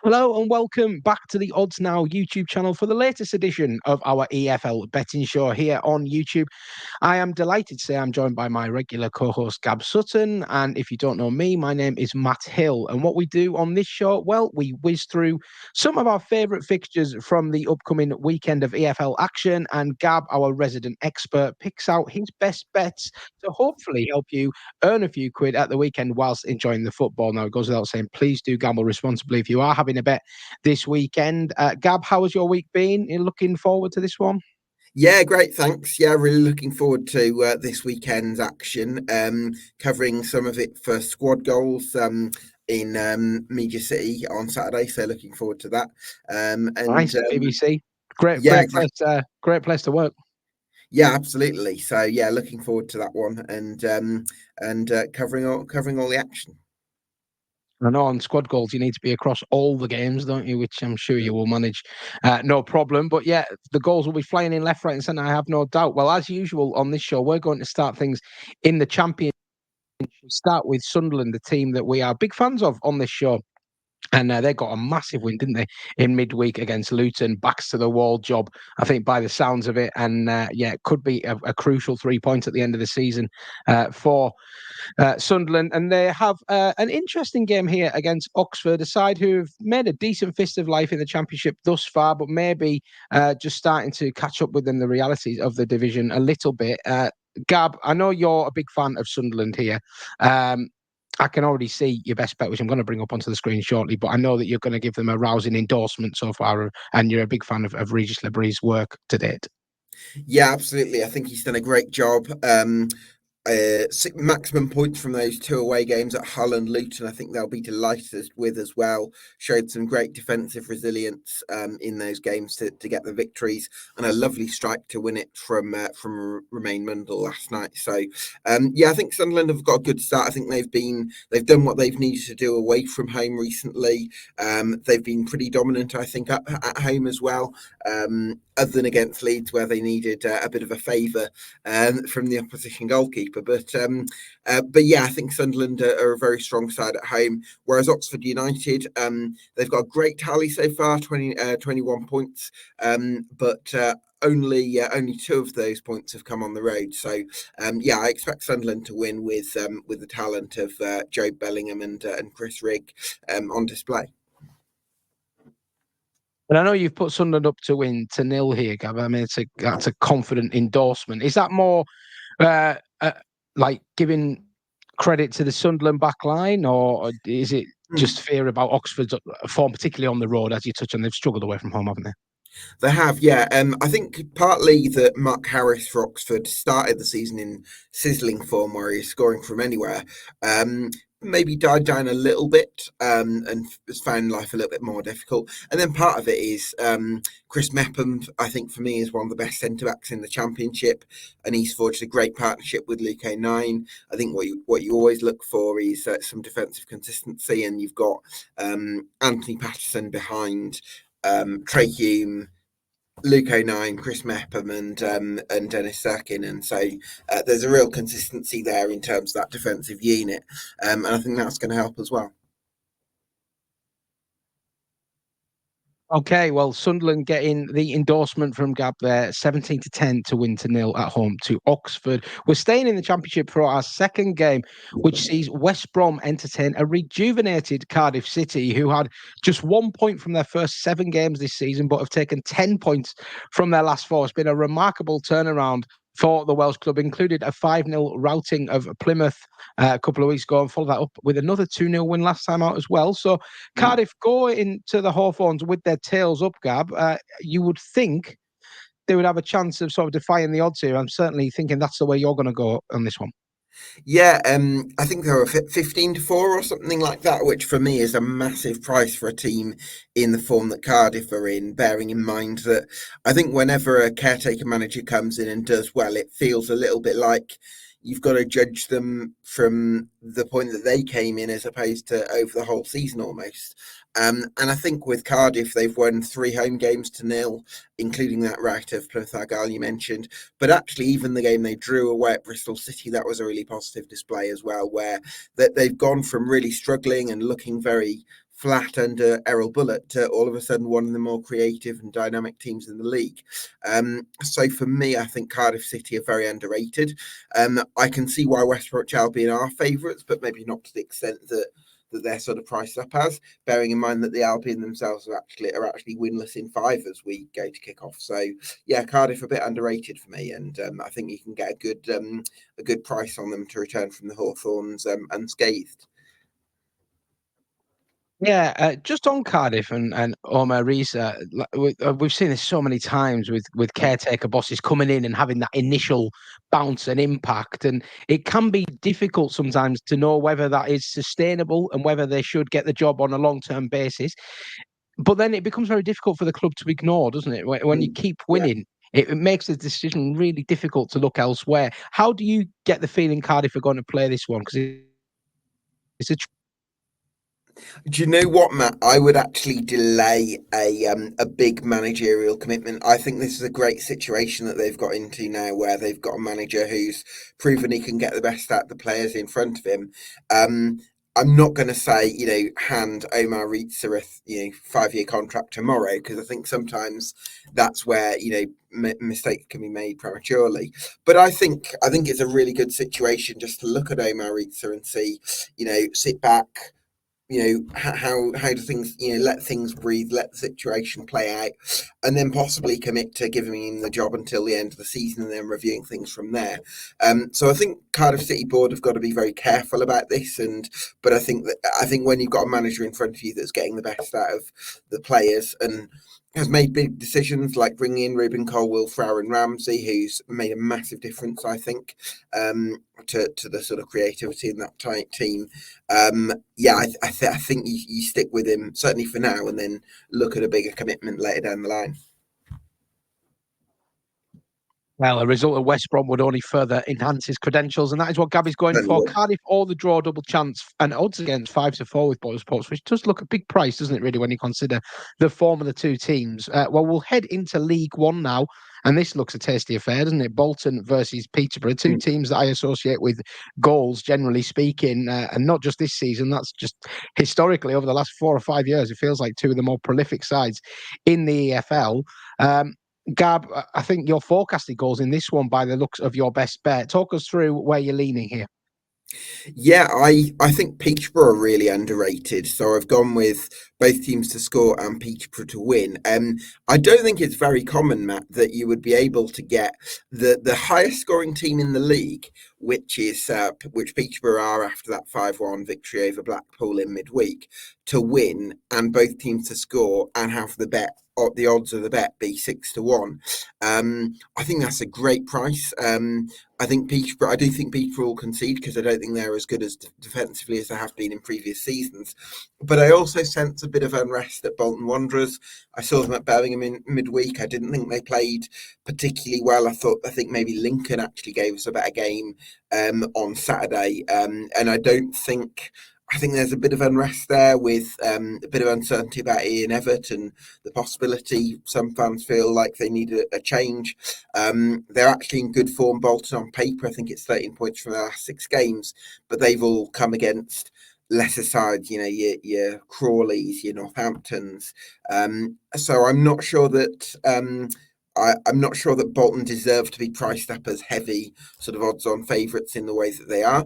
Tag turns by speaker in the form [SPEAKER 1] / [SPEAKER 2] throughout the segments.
[SPEAKER 1] Hello and welcome back to the Odds Now YouTube channel for the latest edition of our EFL Betting Show here on YouTube. I am delighted to say I'm joined by my regular co-host Gab Sutton, and if you don't know me, my name is Matt Hill. And what we do on this show, well, we whiz through some of our favourite fixtures from the upcoming weekend of EFL action, and Gab, our resident expert, picks out his best bets to hopefully help you earn a few quid at the weekend whilst enjoying the football. Now, it goes without saying, please do gamble responsibly if you are having a bet this weekend. Gab, how has your week been? Are you looking forward to this one?
[SPEAKER 2] Yeah, great, thanks. Yeah, really looking forward to this weekend's action, covering some of it for squad goals in Media City on Saturday. So looking forward to that.
[SPEAKER 1] Nice, BBC. Great,
[SPEAKER 2] Yeah,
[SPEAKER 1] great place to work.
[SPEAKER 2] yeah, absolutely. So yeah, looking forward to that one and covering all the action.
[SPEAKER 1] I know on squad goals you need to be across all the games, don't you? Which I'm sure you will manage, no problem. But yeah, the goals will be flying in left, right, and centre. I have no doubt. Well, as usual on this show, we're going to start things in the Championship. Start with Sunderland, the team that we are big fans of on this show. And they got a massive win, didn't they, in midweek against Luton? Backs to the wall job, I think, by the sounds of it. And yeah, it could be a crucial 3 points at the end of the season for Sunderland. And they have an interesting game here against Oxford, a side who've made a decent fist of life in the Championship thus far, but maybe just starting to catch up with them, the realities of the division a little bit. Gab, I know you're a big fan of Sunderland here. I can already see your best bet, which I'm going to bring up onto the screen shortly, but I know that you're going to give them a rousing endorsement so far, and you're a big fan of Regis Lebris' work to date.
[SPEAKER 2] Yeah, absolutely. I think he's done a great job. Maximum points from those two away games at Hull and Luton. I think they'll be delighted with as well. Showed some great defensive resilience in those games to get the victories, and a lovely strike to win it from Romain Mundle last night. So yeah, I think Sunderland have got a good start. I think they've done what they've needed to do away from home recently. They've been pretty dominant, I think, at home as well. Other than against Leeds, where they needed a bit of a favour from the opposition goalkeeper. But yeah, I think Sunderland are a very strong side at home, whereas Oxford United, they've got a great tally so far, 21 points, but only two of those points have come on the road. So yeah, I expect Sunderland to win with the talent of Joe Bellingham and Chris Rigg on display.
[SPEAKER 1] And I know you've put Sunderland up to win to 0 here, Gab. I mean, that's a confident endorsement. Is that more like giving credit to the Sunderland back line, or is it just fear about Oxford's form, particularly on the road, as you touch on? They've struggled away from home, haven't they?
[SPEAKER 2] They have, yeah. I think partly that Mark Harris for Oxford started the season in sizzling form where he's scoring from anywhere. Maybe died down a little bit and has found life a little bit more difficult. And then part of it is Chris Mepham, I think for me, is one of the best centre-backs in the Championship, and he's forged a great partnership with Luke O'Nien. I think what you always look for is some defensive consistency, and you've got Anthony Patterson behind Trey Hume, Luke O'Nien, Chris Mepham, and Dennis Serkin, and so there's a real consistency there in terms of that defensive unit, and I think that's going to help as well.
[SPEAKER 1] Okay, well, Sunderland getting the endorsement from Gab there, 17-10 to win to 0 at home to Oxford. We're staying in the Championship for our second game, which sees West Brom entertain a rejuvenated Cardiff City, who had just 1 point from their first 7 games this season, but have taken 10 points from their last 4. It's been a remarkable turnaround for the Welsh club, included a 5-0 routing of Plymouth a couple of weeks ago, and followed that up with another 2-0 win last time out as well. So Cardiff go into the Hawthorns with their tails up, Gab. You would think they would have a chance of sort of defying the odds here. I'm certainly thinking that's the way you're going to go on this one.
[SPEAKER 2] Yeah, I think they were 15-4 or something like that, which for me is a massive price for a team in the form that Cardiff are in, bearing in mind that I think whenever a caretaker manager comes in and does well, it feels a little bit like you've got to judge them from the point that they came in as opposed to over the whole season almost. And I think with Cardiff, they've won 3 home games to 0, including that rout of Plymouth Argyle you mentioned. But actually, even the game they drew away at Bristol City, that was a really positive display as well, where that they've gone from really struggling and looking very flat under Errol Bullitt to all of a sudden one of the more creative and dynamic teams in the league. So for me, I think Cardiff City are very underrated. I can see why West Bromwich Albion are favourites, but maybe not to the extent that they're sort of priced up as, bearing in mind that the Albion themselves are actually winless in 5 as we go to kick off. So yeah, Cardiff a bit underrated for me, and I think you can get a good price on them to return from the Hawthorns unscathed.
[SPEAKER 1] Yeah, just on Cardiff and Omar Risa, we've seen this so many times with caretaker bosses coming in and having that initial bounce and impact, and it can be difficult sometimes to know whether that is sustainable and whether they should get the job on a long-term basis. But then it becomes very difficult for the club to ignore, doesn't it? When you keep winning, it makes the decision really difficult to look elsewhere. How do you get the feeling Cardiff are going to play this one? Because it's a
[SPEAKER 2] Do you know what, Matt? I would actually delay a big managerial commitment. I think this is a great situation that they've got into now, where they've got a manager who's proven he can get the best out of the players in front of him. I'm not going to say, hand Omar Reitzer a 5-year contract tomorrow, because I think sometimes that's where mistakes can be made prematurely. But I think it's a really good situation just to look at Omar Reitzer and see, sit back. How do things, let things breathe, let the situation play out, and then possibly commit to giving him the job until the end of the season and then reviewing things from there. So I think Cardiff City board have got to be very careful about this, but I think when you've got a manager in front of you that's getting the best out of the players and has made big decisions like bringing in Ruben Colwill for Aaron Ramsey, who's made a massive difference, I think, to the sort of creativity in that tight team. I think you stick with him, certainly for now, and then look at a bigger commitment later down the line.
[SPEAKER 1] Well, a result at West Brom would only further enhance his credentials, and that is what Gabby's going for. Cardiff or the draw double chance, and odds against 5-4 with BoyleSports, which does look a big price, doesn't it, really, when you consider the form of the two teams. Well, we'll head into League One now, and this looks a tasty affair, doesn't it? Bolton versus Peterborough, two teams that I associate with goals, generally speaking, and not just this season. That's just historically over the last 4 or 5 years. It feels like two of the more prolific sides in the EFL. Gab, I think you're forecasting goals in this one by the looks of your best bet. Talk us through where you're leaning here.
[SPEAKER 2] Yeah, I think Peterborough are really underrated. So I've gone with both teams to score and Peterborough to win. I don't think it's very common, Matt, that you would be able to get the highest scoring team in the league, which Peterborough are after that 5-1 victory over Blackpool in midweek, to win, and both teams to score and have the odds of the bet be 6-1. I think that's a great price. I do think Peterborough will concede because I don't think they're as good as defensively as they have been in previous seasons. But I also sense a bit of unrest at Bolton Wanderers. I saw them at Birmingham in midweek. I didn't think they played particularly well. I think maybe Lincoln actually gave us a better game on Saturday. And I think there's a bit of unrest there with a bit of uncertainty about Ian Evatt and the possibility some fans feel like they need a change. They're actually in good form, Bolton, on paper. I think it's 13 points from their last 6 games, but they've all come against lesser sides, your Crawleys, your Northamptons. So I'm not sure that I'm not sure that Bolton deserve to be priced up as heavy sort of odds-on favourites in the way that they are.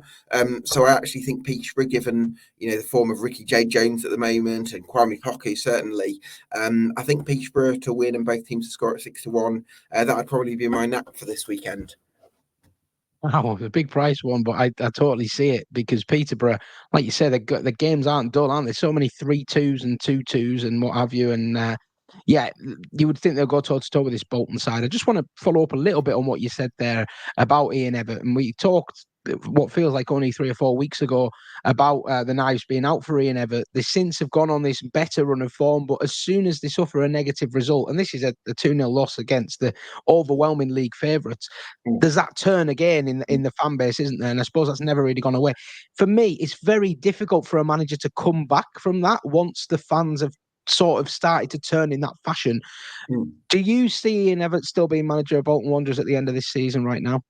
[SPEAKER 2] So I actually think Peterborough, given the form of Ricky J. Jones at the moment and Kwame Poku certainly, I think Peterborough to win and both teams to score at 6-1. That would probably be my knack for this weekend.
[SPEAKER 1] Wow, a big price one, but I totally see it because Peterborough, like you said, the games aren't dull, aren't they? So many 3-2s and 2-2s and what have you, and yeah, you would think they'll go toe to toe with this Bolton side. I just want to follow up a little bit on what you said there about Ian Evatt, and we talked what feels like only 3 or 4 weeks ago about the knives being out for Ian Evatt. They since have gone on this better run of form, but as soon as they suffer a negative result, and this is a 2-0 loss against the overwhelming league favourites, there's that turn again in the fan base, isn't there? And I suppose that's never really gone away. For me, it's very difficult for a manager to come back from that once the fans have sort of started to turn in that fashion. Do you see Ian Evatt still being manager of Bolton Wanderers at the end of this season right now?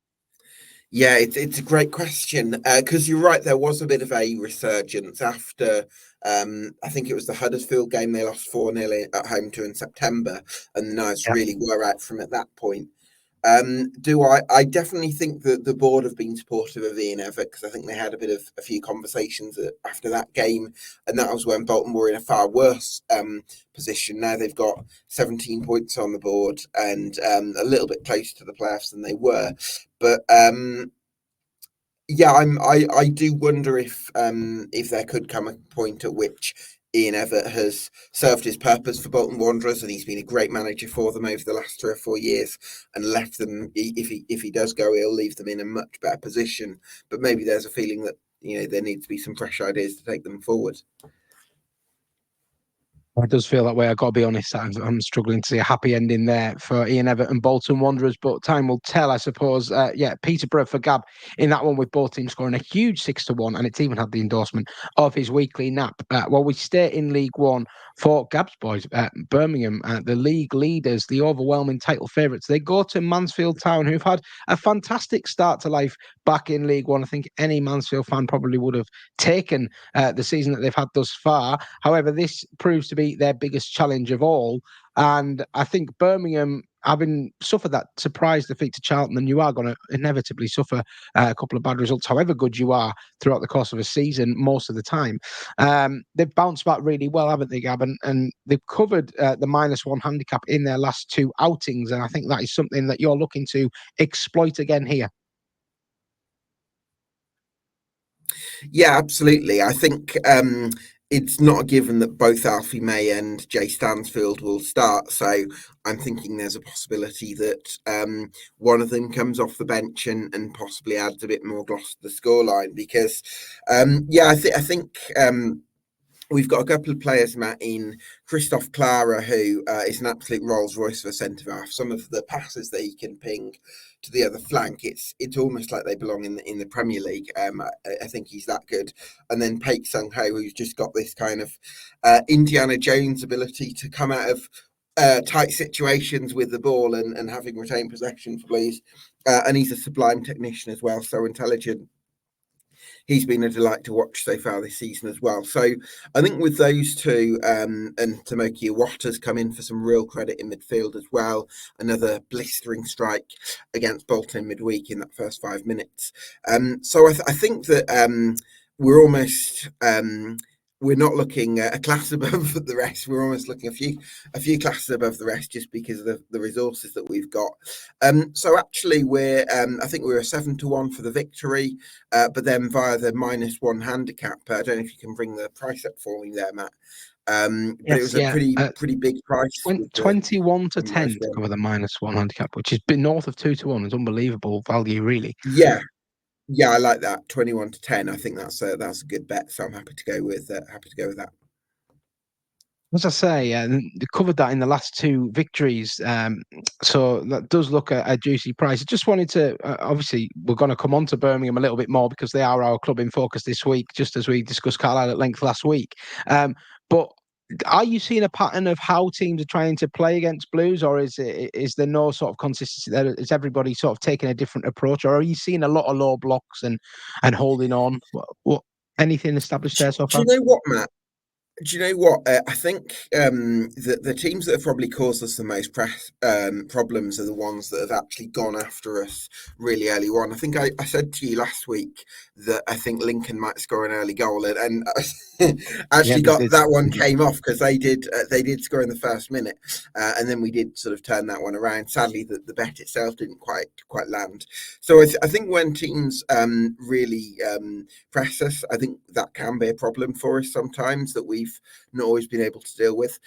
[SPEAKER 2] Yeah, it's a great question because you're right. There was a bit of a resurgence after I think it was the Huddersfield game. They lost 4-0 at home to in September, and the Knights really were out from at that point. I definitely think that the board have been supportive of Ian Evatt because I think they had a few conversations after that game, and that was when Bolton were in a far worse position. Now they've got 17 points on the board and a little bit closer to the playoffs than they were, but yeah, I do wonder if there could come a point at which Ian Evatt has served his purpose for Bolton Wanderers, and he's been a great manager for them over the last 3 or 4 years, and left them. If he does go, he'll leave them in a much better position. But maybe there's a feeling that there needs to be some fresh ideas to take them forward.
[SPEAKER 1] It does feel that way. I've got to be honest. I'm struggling to see a happy ending there for Ian Evatt and Bolton Wanderers, but time will tell, I suppose. Peterborough for Gab in that one with both teams scoring a huge 6-1, and it's even had the endorsement of his weekly nap. While we stay in League One for Gab's boys, Birmingham, the league leaders, the overwhelming title favourites, they go to Mansfield Town, who've had a fantastic start to life back in League One. I think any Mansfield fan probably would have taken the season that they've had thus far. However, this proves to be their biggest challenge of all. And I think Birmingham, having suffered that surprise defeat to Charlton, then you are going to inevitably suffer a couple of bad results, however good you are throughout the course of a season, most of the time. They've bounced back really well, haven't they, Gab? And they've covered the -1 handicap in their last 2 outings. And I think that is something that you're looking to exploit again here.
[SPEAKER 2] Yeah, absolutely. I think it's not a given that both Alfie May and Jay Stansfield will start. So I'm thinking there's a possibility that one of them comes off the bench and possibly adds a bit more gloss to the scoreline. Because, I think we've got a couple of players, Matt, in Christoph Clara, who is an absolute Rolls Royce for a centre-half. Some of the passes that he can ping to the other flank, it's almost like they belong in the Premier League. I think he's that good. And then Paik Sung Ho, who's just got this kind of Indiana Jones ability to come out of tight situations with the ball and having retained possession for Blues. And he's a sublime technician as well, so intelligent. He's been a delight to watch so far this season as well. So I think with those two, and Tomoki Iwata's come in for some real credit in midfield as well. Another blistering strike against Bolton in midweek in that first 5 minutes. So I think that we're almost we're not looking a class above the rest. We're almost looking a few classes above the rest just because of the resources that we've got. So actually, I think we're a 7-1 for the victory, but then via the -1 handicap. I don't know if you can bring the price up for me there, Matt. But it was a pretty big price.
[SPEAKER 1] 21 to 10 to cover the -1 handicap, which has been north of 2-1. It's unbelievable value, really.
[SPEAKER 2] Yeah, I like that. 21 to 10. I think that's a good bet. So I'm happy to go with that.
[SPEAKER 1] As I say, they covered that in the last 2 victories. So that does look a juicy price. I just wanted to, obviously, we're going to come on to Birmingham a little bit more because they are our club in focus this week, just as we discussed Carlisle at length last week. But are you seeing a pattern of how teams are trying to play against Blues, or is there no sort of consistency there? Is everybody sort of taking a different approach, or are you seeing a lot of low blocks and holding on? What anything established there so far?
[SPEAKER 2] Do you know what, Matt? I think the teams that have probably caused us the most problems are the ones that have actually gone after us really early on. I think I said to you last week that I think Lincoln might score an early goal, and actually that one came off because they did score in the first minute, and then we did sort of turn that one around. Sadly, the bet itself didn't quite land. So I think when teams really press us, I think that can be a problem for us sometimes that we've not always been able to deal with.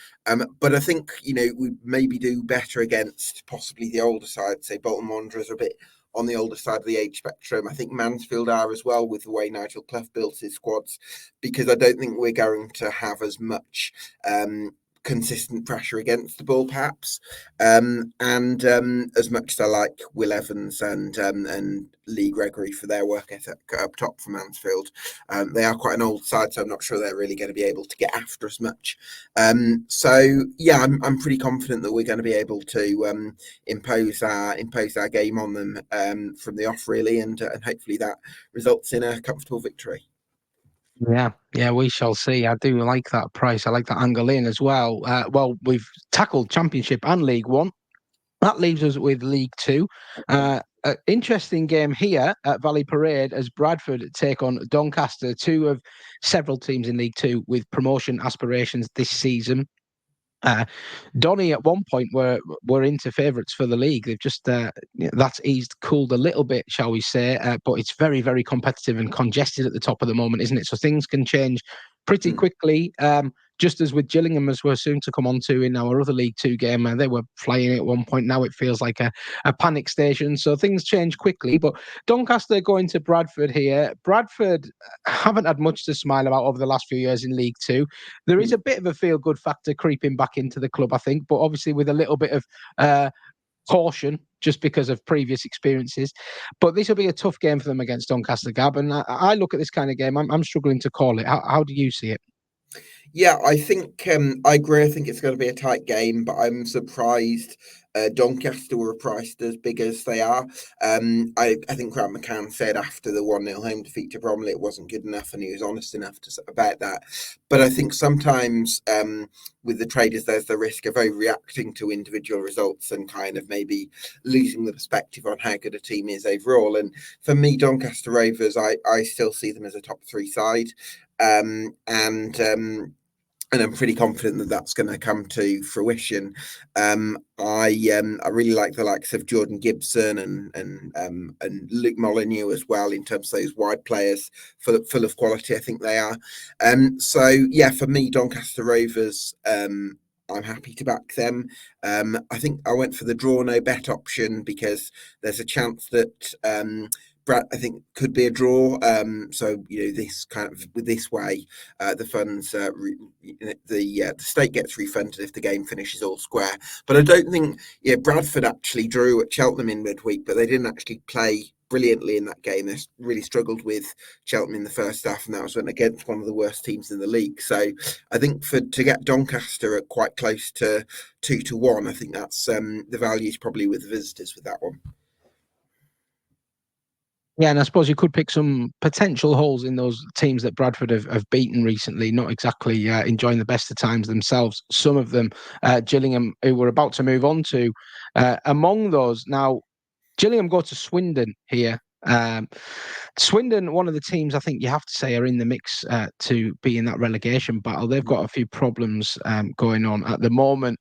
[SPEAKER 2] But I think, we maybe do better against possibly the older side. Say Bolton Wanderers are a bit on the older side of the age spectrum. I think Mansfield are as well with the way Nigel Clough builds his squads, because I don't think we're going to have as much consistent pressure against the ball, perhaps. And as much as I like Will Evans and Lee Gregory for their work ethic up top for Mansfield, they are quite an old side, so I'm not sure they're really going to be able to get after us much. So yeah, I'm pretty confident that we're going to be able to impose our game on them from the off, really, and hopefully that results in a comfortable victory.
[SPEAKER 1] Yeah, we shall see. I do like that price. I like that angle in as well. Well, we've tackled Championship and League One. That leaves us with League Two. Interesting game here at Valley Parade as Bradford take on Doncaster, two of several teams in League Two with promotion aspirations this season. Donny at one point were into favourites for the league. They've just that's cooled a little bit, shall we say? But it's very, very competitive and congested at the top of the moment, isn't it? So things can change pretty quickly. Just as with Gillingham, as we're soon to come on to in our other League Two game, they were flying at one point. Now it feels like a panic station. So things change quickly. But Doncaster going to Bradford here. Bradford haven't had much to smile about over the last few years in League Two. There is a bit of a feel-good factor creeping back into the club, I think, but obviously with a little bit of caution just because of previous experiences. But this will be a tough game for them against Doncaster, Gab. And I look at this kind of game, I'm struggling to call it. How do you see it?
[SPEAKER 2] Yeah, I think I agree. I think it's going to be a tight game, but I'm surprised Doncaster were priced as big as they are. I think Grant McCann said after the 1-0 home defeat to Bromley it wasn't good enough, and he was honest enough about that. But I think sometimes with the traders, there's the risk of overreacting to individual results and kind of maybe losing the perspective on how good a team is overall. And for me, Doncaster Rovers, I still see them as a top three side. And I'm pretty confident that that's going to come to fruition. I really like the likes of Jordan Gibson and Luke Molyneux as well in terms of those wide players, full of quality. I think they are. So yeah, for me, Doncaster Rovers. I'm happy to back them. I think I went for the draw no bet option because there's a chance that I think could be a draw. So this kind of with this way, the funds, the state gets refunded if the game finishes all square. But I don't think Bradford actually drew at Cheltenham in midweek, but they didn't actually play brilliantly in that game. They really struggled with Cheltenham in the first half, and that was against one of the worst teams in the league. So I think to get Doncaster at quite close to 2-1, I think that's the value is probably with the visitors with that one.
[SPEAKER 1] Yeah, and I suppose you could pick some potential holes in those teams that Bradford have beaten recently, not exactly enjoying the best of times themselves. Some of them, Gillingham, who we're about to move on to. Among those, now, Gillingham go to Swindon here. Swindon, one of the teams I think you have to say are in the mix to be in that relegation battle. They've got a few problems going on at the moment.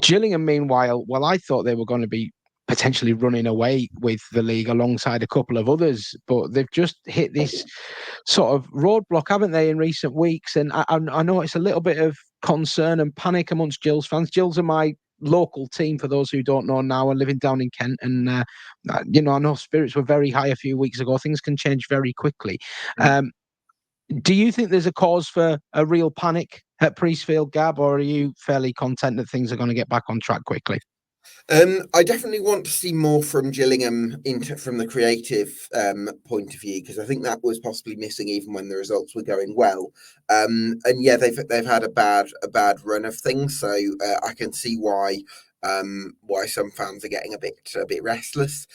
[SPEAKER 1] Gillingham, meanwhile, well, I thought they were going to be potentially running away with the league alongside a couple of others, but they've just hit this sort of roadblock, haven't they, in recent weeks? And I know it's a little bit of concern and panic amongst Gills fans. Gills are my local team, for those who don't know now, and living down in Kent. And, I know spirits were very high a few weeks ago. Things can change very quickly. Do you think there's a cause for a real panic at Priestfield, Gab, or are you fairly content that things are going to get back on track quickly?
[SPEAKER 2] I definitely want to see more from Gillingham from the creative point of view, because I think that was possibly missing even when the results were going well. And yeah, they've had a bad run of things, so I can see why some fans are getting a bit restless.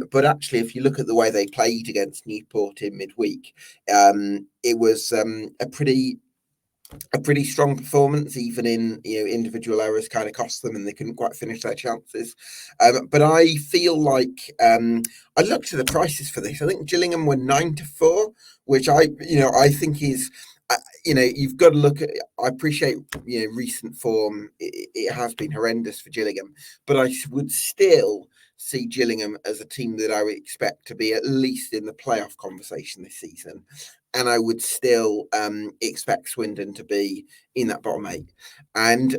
[SPEAKER 2] But actually, if you look at the way they played against Newport in midweek, it was a pretty strong performance, even in individual errors kind of cost them and they couldn't quite finish their chances. But I feel like I looked at the prices for this. I think Gillingham were 9-4, which I think is you've got to look at. I appreciate recent form. It has been horrendous for Gillingham, but I would still see Gillingham as a team that I would expect to be at least in the playoff conversation this season. And I would still expect Swindon to be in that bottom 8. And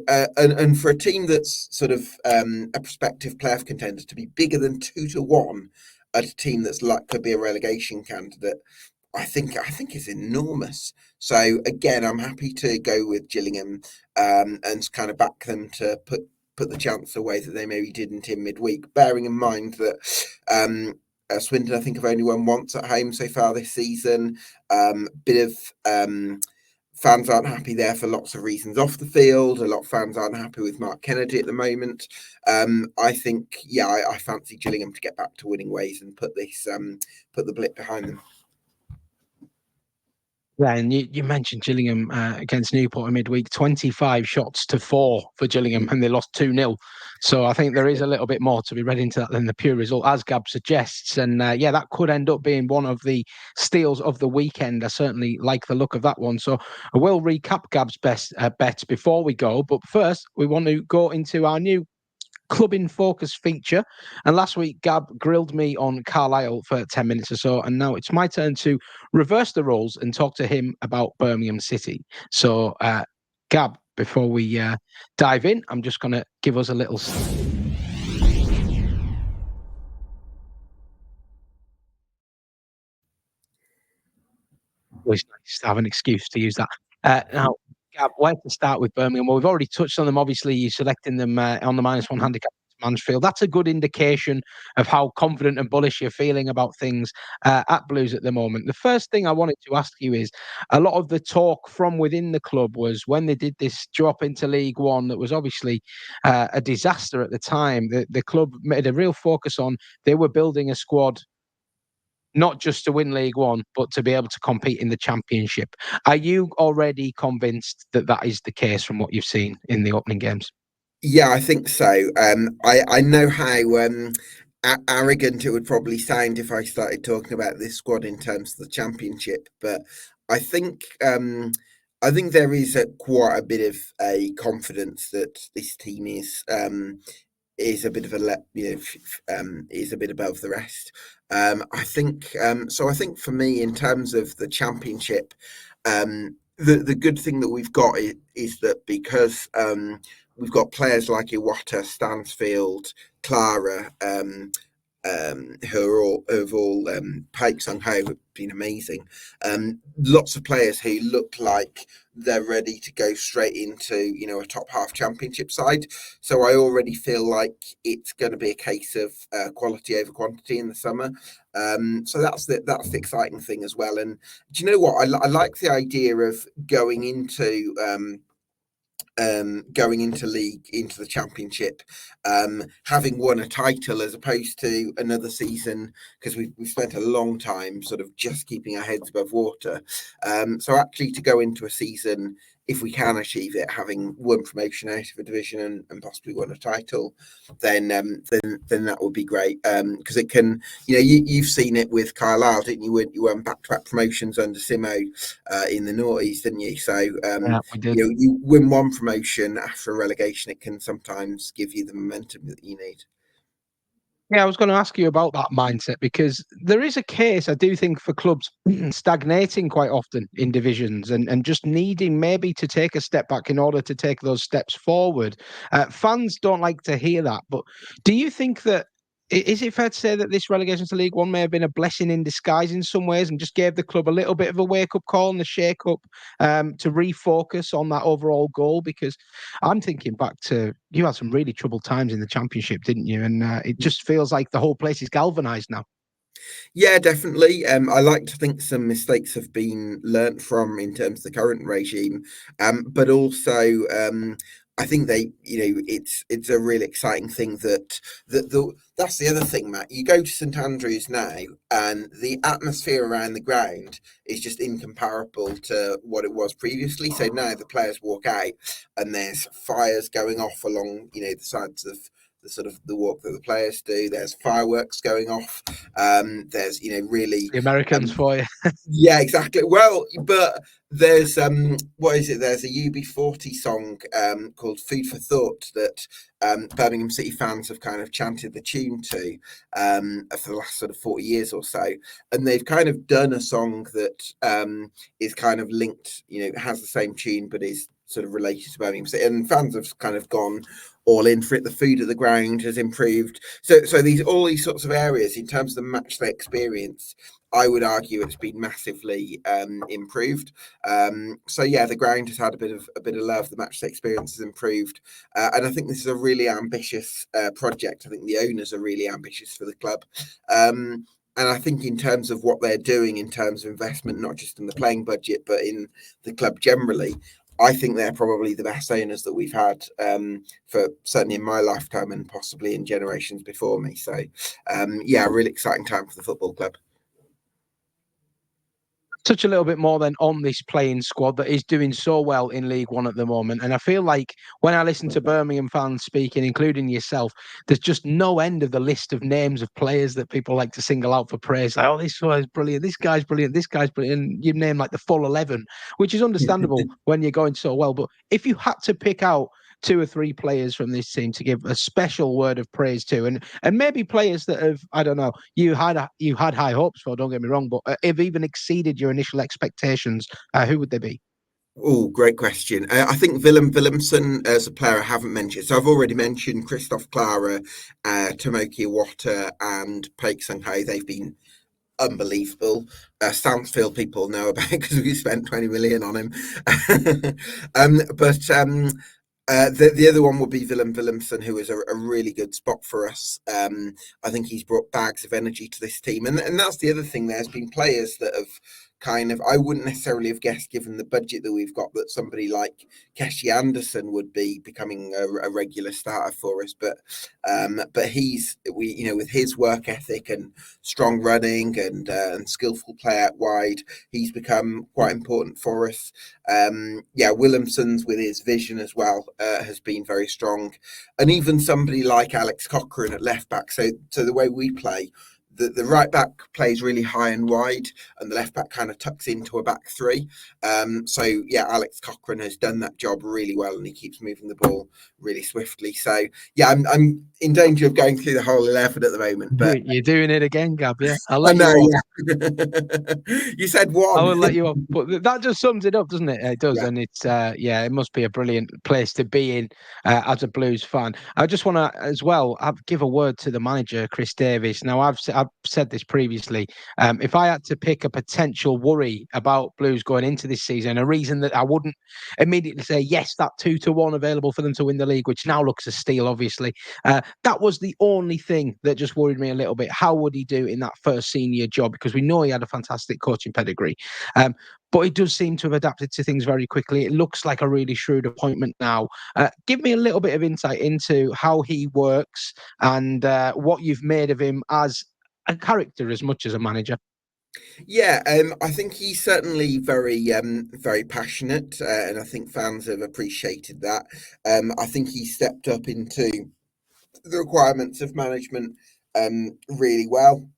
[SPEAKER 2] for a team that's sort of a prospective playoff contender to be bigger than 2-1 at a team that's like could be a relegation candidate, I think is enormous. So again, I'm happy to go with Gillingham and kind of back them to put the chance away that they maybe didn't in midweek, bearing in mind that Swindon, I think, have only won once at home so far this season. Bit of fans aren't happy there for lots of reasons off the field. A lot of fans aren't happy with Mark Kennedy at the moment. I think, I fancy Gillingham to get back to winning ways and put the blip behind them.
[SPEAKER 1] Yeah, and you mentioned Gillingham against Newport in midweek, 25 shots to 4 for Gillingham, and they lost 2-0. So I think there is a little bit more to be read into that than the pure result, as Gab suggests. And that could end up being one of the steals of the weekend. I certainly like the look of that one. So I will recap Gab's best bets before we go. But first, we want to go into our new Club in Focus feature. And last week, Gab grilled me on Carlisle for 10 minutes or so. And now it's my turn to reverse the roles and talk to him about Birmingham City. So, Gab, before we dive in, I'm just going to give us a little... It's nice to have an excuse to use that. Now, Gab, where to start with Birmingham? Well, we've already touched on them. Obviously, you're selecting them on the -1 handicap. Mansfield. That's a good indication of how confident and bullish you're feeling about things at Blues at the moment. The first thing I wanted to ask you is, a lot of the talk from within the club was when they did this drop into League One that was obviously a disaster at the time. The club made a real focus on they were building a squad not just to win League One, but to be able to compete in the Championship. Are you already convinced that that is the case from what you've seen in the opening games?
[SPEAKER 2] Yeah, I think so. I know how arrogant it would probably sound if I started talking about this squad in terms of the Championship, but I think there is quite a bit of a confidence that this team is a bit of is a bit above the rest. I think so. I think for me, in terms of the Championship, the good thing that we've got is that because we've got players like Iwata, Stansfield, Clara, who have all Paik Sung Ho have been amazing. Lots of players who look like they're ready to go straight into a top half Championship side. So I already feel like it's going to be a case of quality over quantity in the summer. So that's the exciting thing as well. And do you know what? I like the idea of going into the Championship, having won a title as opposed to another season, because we've spent a long time sort of just keeping our heads above water. So actually to go into a season, if we can achieve it, having won promotion out of a division and possibly won a title, then that would be great. Because it can, you've seen it with Carlisle, didn't you? You won back-to-back promotions under Simo in the noughties, didn't you? So
[SPEAKER 1] We did.
[SPEAKER 2] you win one promotion after a relegation, it can sometimes give you the momentum that you need.
[SPEAKER 1] Yeah, I was going to ask you about that mindset, because there is a case, I do think, for clubs stagnating quite often in divisions and just needing maybe to take a step back in order to take those steps forward. Fans don't like to hear that, but do you think that, is it fair to say that this relegation to League One may have been a blessing in disguise in some ways and just gave the club a little bit of a wake-up call and a shake-up to refocus on that overall goal? Because I'm thinking back to, you had some really troubled times in the Championship, didn't you? And it just feels like the whole place is galvanised now.
[SPEAKER 2] Yeah, definitely. I like to think some mistakes have been learnt from in terms of the current regime, but also I think it's a really exciting thing that's the other thing, Matt. You go to St Andrews now, and the atmosphere around the ground is just incomparable to what it was previously. So now the players walk out, and there's fires going off along the sides of the sort of the walk that the players do. There's fireworks going off. There's really
[SPEAKER 1] The Americans for you.
[SPEAKER 2] yeah, exactly. Well, but there's what is it? There's a UB40 song called "Food for Thought" that Birmingham City fans have kind of chanted the tune to for the last sort of 40 years or so, and they've kind of done a song that is kind of linked, has the same tune but is sort of related to Birmingham City, and fans have kind of gone all in for it. The food at the ground has improved, so all these sorts of areas in terms of the match day experience I would argue it's been massively improved. So yeah, the ground has had a bit of love. The match day experience has improved, and I think this is a really ambitious project. I think the owners are really ambitious for the club. And I think in terms of what they're doing in terms of investment, not just in the playing budget, but in the club generally, I think they're probably the best owners that we've had for certainly in my lifetime and possibly in generations before me. So, yeah, a really exciting time for the football club.
[SPEAKER 1] Touch a little bit more then on this playing squad that is doing so well in League One at the moment. And I feel like when I listen to Birmingham fans speaking, including yourself, there's just no end of the list of names of players that people like to single out for praise. Like, oh, this guy's brilliant, this guy's brilliant, this guy's brilliant. And you name like the full 11, which is understandable when you're going so well. But if you had to pick out 2 or 3 players from this team to give a special word of praise to, and maybe players that have, I don't know, you had high hopes for, don't get me wrong, but have even exceeded your initial expectations, who would they be?
[SPEAKER 2] Oh, great question. I think Willemsen as a player I haven't mentioned. So I've already mentioned Christoph Clara, Tomoki Iwata and Paik Sung-ho. They've been unbelievable. Stansfield people know about because we spent 20 million on him. The other one would be Willem Willemsen, who is a really good spot for us. I think he's brought bags of energy to this team. And that's the other thing. There's been players that have kind of, I wouldn't necessarily have guessed, given the budget that we've got, that somebody like Keshi Anderson would be becoming a regular starter for us. But with his work ethic and strong running and skillful play out wide, he's become quite important for us. Willemsen's with his vision as well has been very strong, and even somebody like Alex Cochrane at left back. So the way we play, the right back plays really high and wide, and the left back kind of tucks into a back three. Alex Cochrane has done that job really well, and he keeps moving the ball really swiftly. So yeah, I'm in danger of going through the whole 11 at the moment. But
[SPEAKER 1] You're doing it again, Gab. Yeah, I'll
[SPEAKER 2] I
[SPEAKER 1] let
[SPEAKER 2] know.
[SPEAKER 1] you off.
[SPEAKER 2] Yeah. You said one.
[SPEAKER 1] I will let you off, but that just sums it up, doesn't it? It does,
[SPEAKER 2] Yeah.
[SPEAKER 1] and it's it must be a brilliant place to be in as a Blues fan. I just want to as well give a word to the manager, Chris Davies. Now, I've said this previously. If I had to pick a potential worry about Blues going into this season, a reason that I wouldn't immediately say yes, that 2-1 available for them to win the league, which now looks a steal, obviously. That was the only thing that just worried me a little bit. How would he do in that first senior job? Because we know he had a fantastic coaching pedigree. But he does seem to have adapted to things very quickly. It looks like a really shrewd appointment now. Give me a little bit of insight into how he works and what you've made of him as a character as much as a manager.
[SPEAKER 2] Yeah, I think he's certainly very passionate, and I think fans have appreciated that. I think he stepped up into the requirements of management really well.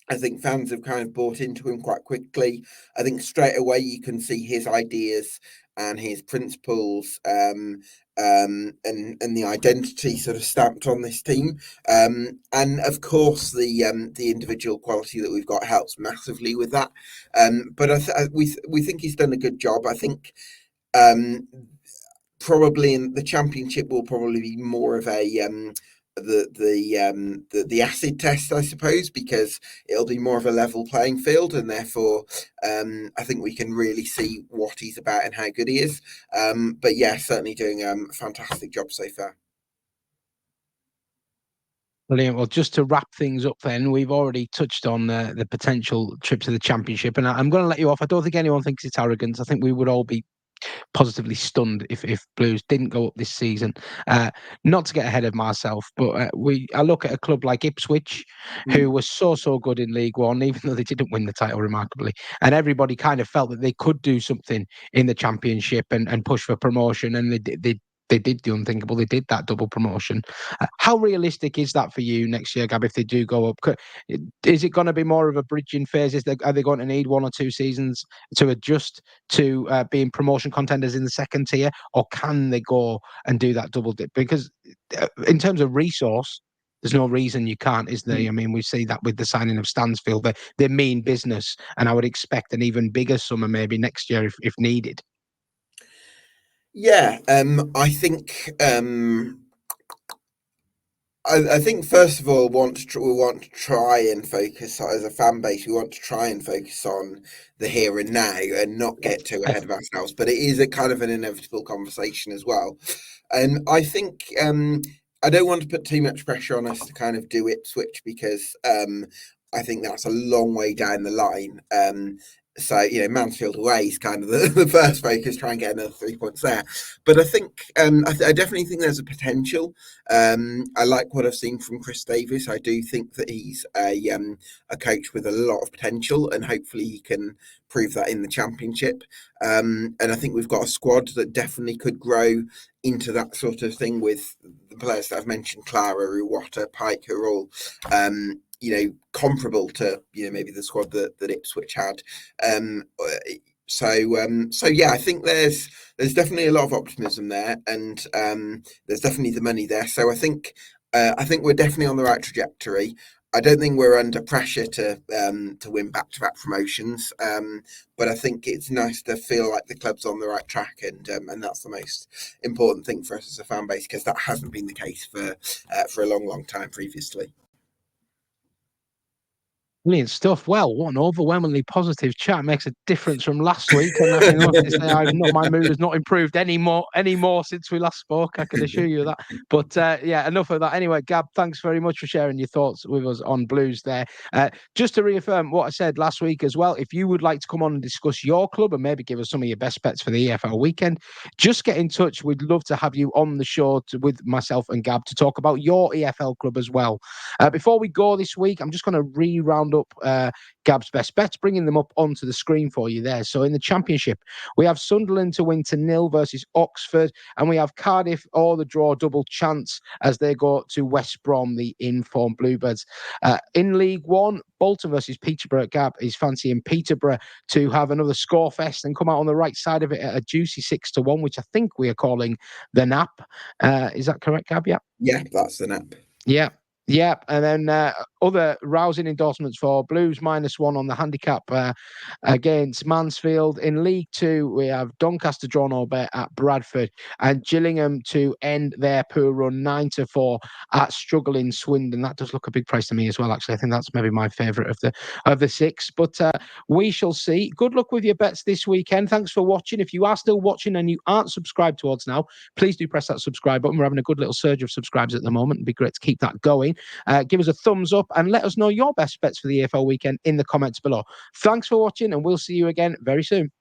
[SPEAKER 2] I think fans have kind of bought into him quite quickly. I think straight away you can see his ideas and his principles and the identity sort of stamped on this team. And of course, the individual quality that we've got helps massively with that. We think he's done a good job. I think probably in the championship will probably be more of a the acid test, I suppose, because it'll be more of a level playing field, and therefore I think we can really see what he's about and how good he is. But yeah, certainly doing a fantastic job so far.
[SPEAKER 1] Brilliant. Well, just to wrap things up then, we've already touched on the potential trip to the championship, and I'm going to let you off. I don't think anyone thinks it's arrogance. I think we would all be positively stunned if Blues didn't go up this season. Not to get ahead of myself, but I look at a club like Ipswich, who was so good in League One, even though they didn't win the title remarkably, and everybody kind of felt that they could do something in the Championship and push for promotion, and they did the unthinkable. They did that double promotion. How realistic is that for you next year, Gab, if they do go up? Is it going to be more of a bridging phase? Are they going to need 1 or 2 seasons to adjust to being promotion contenders in the second tier? Or can they go and do that double dip? Because in terms of resource, there's no reason you can't, is there? I mean, we see that with the signing of Stansfield. They mean business. And I would expect an even bigger summer maybe next year if needed.
[SPEAKER 2] Yeah, I think I think first of all, we want to try and focus as a fan base. We want to try and focus on the here and now and not get too ahead of ourselves. But it is a kind of an inevitable conversation as well. And I think I don't want to put too much pressure on us to kind of do Ipswich because I think that's a long way down the line. So, Mansfield away is kind of the first focus, try and get another 3 points there. But I think, I definitely think there's a potential. I like what I've seen from Chris Davis. I do think that he's a coach with a lot of potential, and hopefully he can prove that in the Championship. And I think we've got a squad that definitely could grow into that sort of thing with the players that I've mentioned, Clara, Uwata, Pike, who are all comparable to maybe the squad that Ipswich had. So yeah, I think there's definitely a lot of optimism there, and there's definitely the money there. So I think we're definitely on the right trajectory. I don't think we're under pressure to win back-to-back promotions, but I think it's nice to feel like the club's on the right track, and that's the most important thing for us as a fan base, because that hasn't been the case for a long time previously.
[SPEAKER 1] Brilliant stuff. Well, what an overwhelmingly positive chat. Makes a difference from last week, and I can honestly say my mood has not improved any more since we last spoke. I can assure you that. But yeah, enough of that. Anyway, Gab, thanks very much for sharing your thoughts with us on Blues there. Just to reaffirm what I said last week as well, if you would like to come on and discuss your club and maybe give us some of your best bets for the EFL weekend, just get in touch. We'd love to have you on the show with myself and Gab to talk about your EFL club as well. Before we go this week, I'm just going to round up Gab's best bets, bringing them up onto the screen for you there. So in the Championship, we have Sunderland to win 0 versus Oxford, and we have Cardiff or the draw double chance as they go to West Brom, the informed Bluebirds. In League One, Bolton versus Peterborough. Gab is fancying Peterborough to have another score fest and come out on the right side of it at a juicy 6-1, which I think we are calling the nap. Is that correct, Gab?
[SPEAKER 2] Yeah, that's the nap.
[SPEAKER 1] Yeah, and then other rousing endorsements for Blues -1 on the handicap against Mansfield. In League Two, we have Doncaster drawn or bet at Bradford, and Gillingham to end their poor run 9-4 at struggling Swindon. That does look a big price to me as well. Actually, I think that's maybe my favourite of the six. But we shall see. Good luck with your bets this weekend. Thanks for watching. If you are still watching and you aren't subscribed to us now, please do press that subscribe button. We're having a good little surge of subscribers at the moment. It'd be great to keep that going. Give us a thumbs up and let us know your best bets for the EFL weekend in the comments below. Thanks for watching, and we'll see you again very soon.